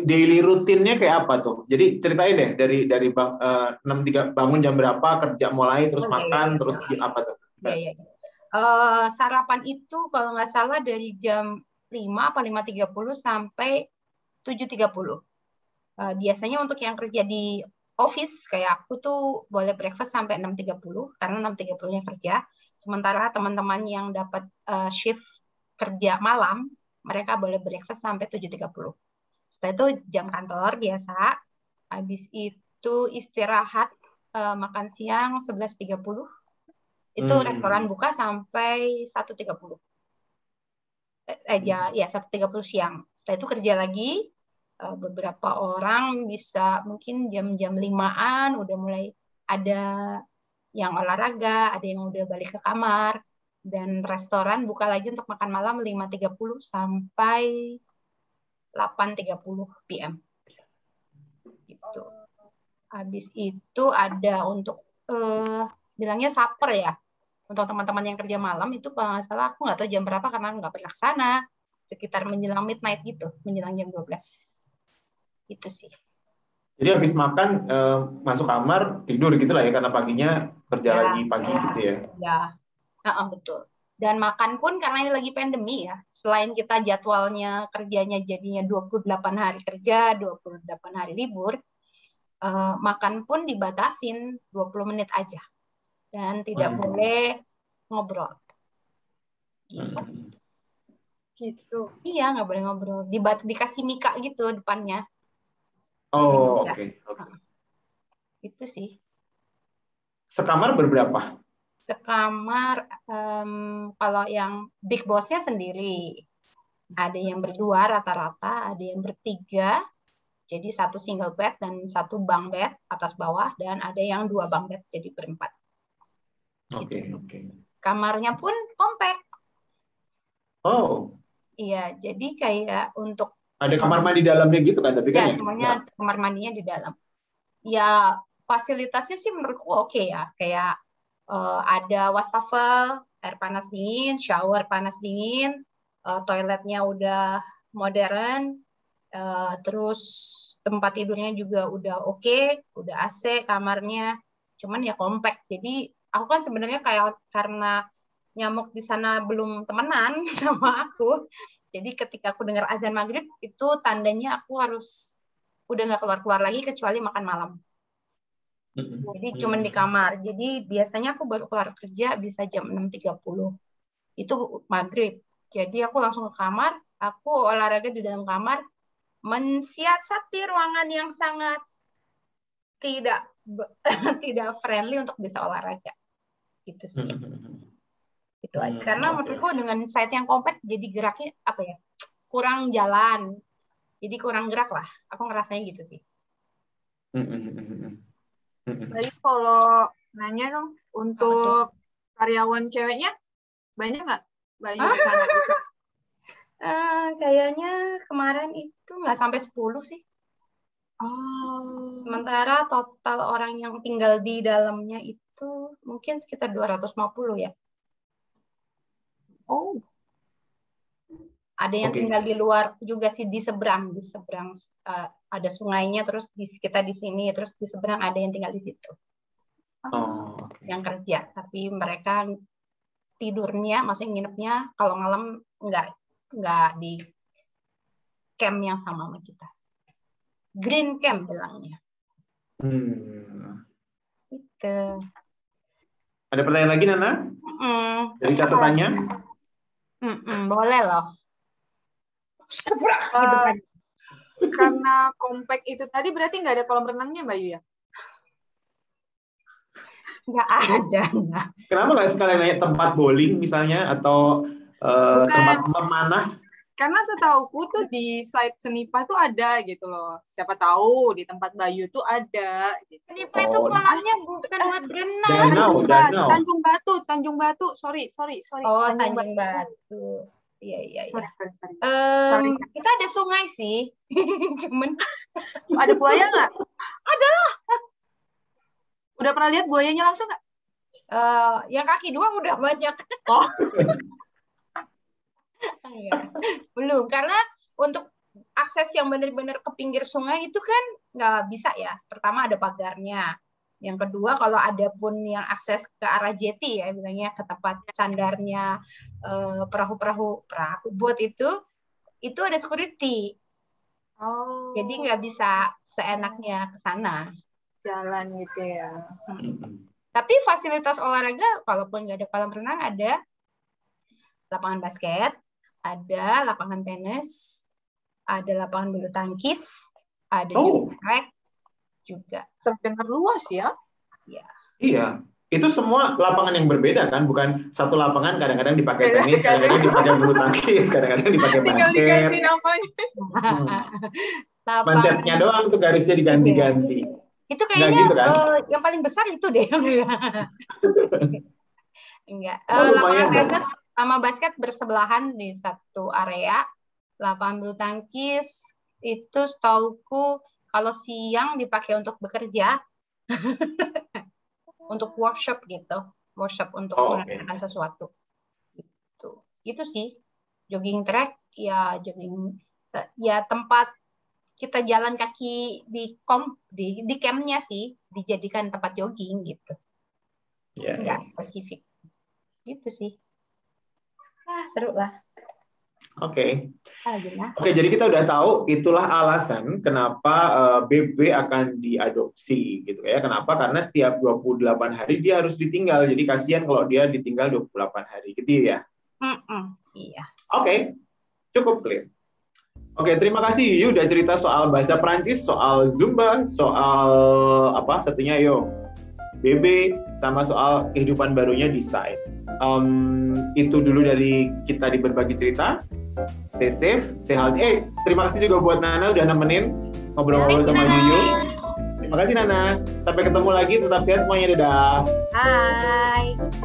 Speaker 2: daily rutinnya kayak apa tuh? Jadi ceritain deh dari 6.3 bangun jam berapa, kerja mulai, terus makan, terus apa tuh?
Speaker 1: Iya. Sarapan itu kalau nggak salah dari jam 5 apa 5.30 sampai 7.30. Biasanya untuk yang kerja di office kayak aku tuh boleh breakfast sampai 6.30 karena 6.30-nya kerja. Sementara teman-teman yang dapat shift kerja malam, mereka boleh breakfast sampai 7.30. Setelah itu jam kantor biasa. Habis itu istirahat, makan siang 11.30. Itu restoran buka sampai 1.30. Ya 1.30 siang. Setelah itu kerja lagi. Beberapa orang bisa mungkin jam-jam 5-an udah mulai ada yang olahraga, ada yang udah balik ke kamar, dan restoran buka lagi untuk makan malam 5.30 sampai 8.30 PM. Gitu. Habis itu ada untuk bilangnya supper ya. Untuk teman-teman yang kerja malam itu kalau nggak salah, aku nggak tahu jam berapa karena nggak pernah ke sana. Sekitar menjelang midnight gitu, menjelang jam 12. Itu sih.
Speaker 2: Jadi habis makan masuk kamar tidur gitu lah ya karena paginya kerja lagi pagi gitu ya.
Speaker 1: Ya, betul. Dan makan pun karena ini lagi pandemi ya. Selain kita jadwalnya kerjanya jadinya 28 hari kerja, 28 hari libur, makan pun dibatasin 20 menit aja. Dan tidak boleh ngobrol.
Speaker 3: Gitu.
Speaker 1: Iya, nggak boleh ngobrol. Dikasih mika gitu depannya.
Speaker 2: Oh, oke.
Speaker 1: Itu sih.
Speaker 2: Sekamar berberapa?
Speaker 1: Sekamar, kalau yang big boss-nya sendiri. Ada yang berdua rata-rata, ada yang bertiga. Jadi 1 single bed dan 1 bunk bed atas bawah, dan ada yang 2 bunk bed jadi berempat.
Speaker 2: Oke.
Speaker 1: Kamarnya pun compact.
Speaker 2: Oh.
Speaker 1: Iya, jadi kayak untuk
Speaker 2: ada kamar mandi dalamnya gitu kan, tapi kan
Speaker 1: ya semuanya kamar mandinya di dalam. Ya fasilitasnya sih menurutku oke ya, kayak ada wastafel, air panas dingin, shower panas dingin, toiletnya udah modern, terus tempat tidurnya juga udah oke, udah AC kamarnya, cuman ya compact. Jadi aku kan sebenarnya kayak karena nyamuk di sana belum temenan sama aku, jadi ketika aku dengar azan maghrib itu tandanya aku harus udah nggak keluar-keluar lagi kecuali makan malam. Jadi cuman di kamar. Jadi biasanya aku baru keluar kerja bisa jam 6.30. Itu maghrib. Jadi aku langsung ke kamar, aku olahraga di dalam kamar, mensiasati ruangan yang sangat tidak friendly untuk bisa olahraga. Gitu sih. Itu aja. Karena menurutku dengan site yang compact jadi geraknya apa ya? Kurang jalan. Jadi kurang gerak lah. Aku ngerasanya gitu sih.
Speaker 3: Baik, kalau nanya dong, untuk karyawan ceweknya banyak nggak Bayu di sana?
Speaker 1: Kayaknya kemarin itu nggak sampai 10 sih.
Speaker 3: Oh.
Speaker 1: Sementara total orang yang tinggal di dalamnya itu mungkin sekitar 250 ya.
Speaker 3: Oh.
Speaker 1: Ada yang
Speaker 2: Oke.
Speaker 1: tinggal di luar juga sih, di seberang ada sungainya, terus kita di sini, terus di seberang ada yang tinggal di situ.
Speaker 2: Oh, oke.
Speaker 1: Yang kerja, tapi mereka tidurnya, maksudnya nginepnya kalau malam nggak di camp yang sama kita. Green camp bilangnya. Gitu.
Speaker 2: Ada pertanyaan lagi, Nana? Dari catatannya?
Speaker 1: Boleh loh. Sebrak gitu kan.
Speaker 3: Karena kompak itu tadi berarti nggak ada kolam renangnya, Mbak Yu ya?
Speaker 1: Nggak ada.
Speaker 2: Kenapa nggak sekalian nanya tempat bowling misalnya, atau tempat memanah?
Speaker 3: Karena setauku tuh di site Senipah tuh ada gitu loh. Siapa tahu di tempat Bayu tuh ada. Gitu.
Speaker 1: Senipah itu kolamnya bukan buat berenang.
Speaker 3: Tanjung Batu. Sorry.
Speaker 1: Oh, Tanjung Batu. Iya.
Speaker 3: Sorry.
Speaker 1: Kita ada sungai sih. Cuman
Speaker 3: ada buaya nggak?
Speaker 1: Ada lah.
Speaker 3: Udah pernah lihat buayanya langsung nggak?
Speaker 1: Yang kaki 2 udah banyak.
Speaker 3: Oh.
Speaker 1: Belum, karena untuk akses yang benar-benar ke pinggir sungai itu kan nggak bisa ya. Pertama ada pagarnya. Yang kedua, kalau ada pun yang akses ke arah jeti ya, bilangnya ke tempat sandarnya perahu bot itu ada security.
Speaker 3: Oh.
Speaker 1: Jadi nggak bisa seenaknya ke sana.
Speaker 3: Jalan gitu ya.
Speaker 1: Tapi fasilitas olahraga, kalaupun nggak ada kolam renang, ada lapangan basket, ada lapangan tenis, ada lapangan bulu tangkis, ada juga track juga.
Speaker 3: Terdengar luas ya?
Speaker 2: Iya. Itu semua lapangan yang berbeda kan, bukan satu lapangan kadang-kadang dipakai tenis, kadang-kadang dipakai bulu tangkis, kadang-kadang dipakai basket.
Speaker 3: Tinggal diganti namanya.
Speaker 2: Mancetnya doang tuh garisnya diganti-ganti.
Speaker 1: Itu kayaknya
Speaker 2: gitu, kan?
Speaker 1: Yang paling besar itu deh. Enggak.
Speaker 2: Lumayan
Speaker 1: Lapangan tenis sama basket bersebelahan di satu area. Lapangan bulu tangkis itu setauku kalau siang dipakai untuk bekerja. Untuk workshop gitu. Workshop untuk mengerjakan sesuatu. Itu sih. Jogging track ya tempat kita jalan kaki di campnya sih, dijadikan tempat jogging gitu. Nggak spesifik. Gitu sih. Seru lah.
Speaker 2: Oke, jadi kita udah tahu itulah alasan kenapa BB akan diadopsi gitu ya. Kenapa? Karena setiap 28 hari dia harus ditinggal. Jadi kasihan kalau dia ditinggal 28 hari gitu ya.
Speaker 1: Iya.
Speaker 2: Oke, cukup clear. Oke, terima kasih Yuyu udah cerita soal bahasa Prancis, soal Zumba, soal apa satunya BB, sama soal kehidupan barunya di site. Itu dulu dari kita di berbagi cerita. Stay safe, stay healthy. Terima kasih juga buat Nana udah nemenin ngobrol-ngobrol sama Yuyu. Terima kasih Nana. Sampai ketemu lagi, tetap sehat semuanya, dadah.
Speaker 1: Bye.